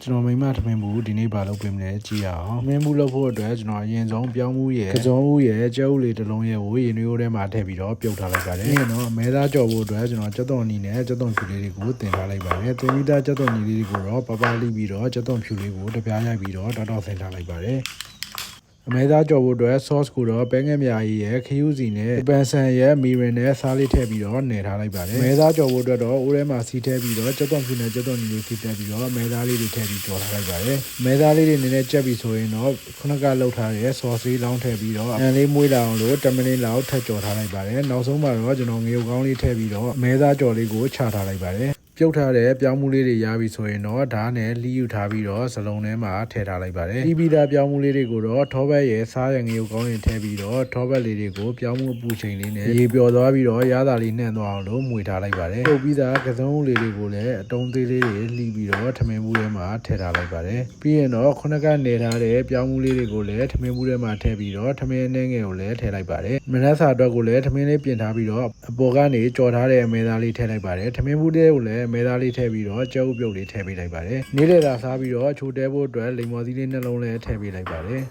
ကျွန်တော်မိမထမင်းဘူးဒီနေ့ပါလုပ်ပေးမယ်ကြည့်ရအောင်မင်းဘူးလုပ်ဖို့အတွက်ကျွန်တော်အရင်ဆုံးပြောင်းမှုရဲ့ကစုံဦးရဲ့ကျဲဦးလေးတစ်လုံးရဲ့ကိုရေနွေးရိုးထဲမှာထည့်ပြီးတော့ပြုတ်ထားလိုက်ပါတယ်ပြီးရင်တော့အမဲသားကြော်ဖို့အတွက်ကျွန်တော်ကြက်သွန်နီနဲ့ကြက်သွန်ဖြူလေးတွေကိုတင်ထားလိုက်ပါတယ်တင်ပြီးသားကြက်သွန်နီလေးတွေကိုတော့ပပလိပြီးတော့ကြက်သွန်ဖြူလေးကိုတပြားရိုက်ပြီးတော့တောက်တောက်ဆင်ထားလိုက်ပါတယ်အမဲသားကြော်ဖို့အတွက် sauce ကိုတော့ပဲငယ်မြာကြီးရဲ့ခရူးစီနဲ့ပန်ဆန်ရဲ့မီရင်နဲ့စားလေးထည့်ပြီးတော့နယ်ထားလိုက်ပါတယ်အမဲသားကြော်ဖို့အတွက်တော့အိုးထဲမှာစီးထည့်ပြီးတော့ကြက်သွန်ဖြူနဲ့ကြက်သွန်နီလေးစီးထည့်ပြီးတော့အမဲသားလေးတွေထည့်ပြီးကြော်ထားလိုက်ပါတယ်အမဲသားလေးတွေနည်းနည်းကြက်ပြီးဆိုရင်တော့ခုနကလှုပ်ထားတဲ့ sauce လေးလောင်းထည့်ပြီးတော့အန်လေးမွေးလာအောင်လို့10မိနစ်လောက်ထပ်ကြော်ထားလိုက်ပါတယ်နောက်ဆုံးမှာတော့ကျွန်တော်ငရုတ်ကောင်းလေးထည့်ပြီးတော့အမဲသားကြော်လေးကိုချထားလိုက်ပါတယ်ပြုတ်ထားတဲ့ပြောင်းမှုလေးတွေရပြီဆိုရင်တော့ဓာတ်နဲ့လှီးယူထားပြီးတော့စလုံးထဲမှာထည့်ထားလိုက်ပါတယ်။ပြီးသားပြောင်းမှုလေးတွေကိုတော့ထောဘက်ရဲ့စားရငရုတ်ကောင်းရင်ထည့်ပြီးတော့ထောဘက်လေးတွေကိုပြောင်းမှုအပူချိန်လေးနဲ့ရေပျော်သွားပြီးတော့ရသာလေးနှံ့သွားအောင်လို့မှွေထားလိုက်ပါတယ်။ပုတ်ပြီးသားကစုံလေးတွေကိုလည်းအတုံးသေးလေးတွေလှီးပြီးတော့ထမင်းဘူးထဲမှာထည့်ထားလိုက်ပါတယ်။ပြီးရင်တော့ခုနကနေထားတဲ့ပြောင်းမှုလေးတွေကိုလည်းထမင်းဘူးထဲမှာထည့်ပြီးတော့ထမင်းအနှဲငယ်ကိုလည်းထည့်လိုက်ပါတယ်။မနက်စာအတွက်ကိုလည်းထမင်းလေးပြင်ထားပြီးတော့အပေါ်ကနေကြော်ထားတဲ့အမဲသားလေးထည့်လိုက်ပါတယ်။ထမင်းဘူးထဲကိုလည်းမဲသားလေးထည့်ပြီးတော့ကြောက်ပြုတ်လေးထည့်ပေးလိုက်ပါတယ်နေ့လည်သာစားပြီးတော့ချိုတဲဖို့အတွက်လိမ္မော်သီးလေးနှလုံးလည်းထည့်ပေးလိုက်ပါတယ်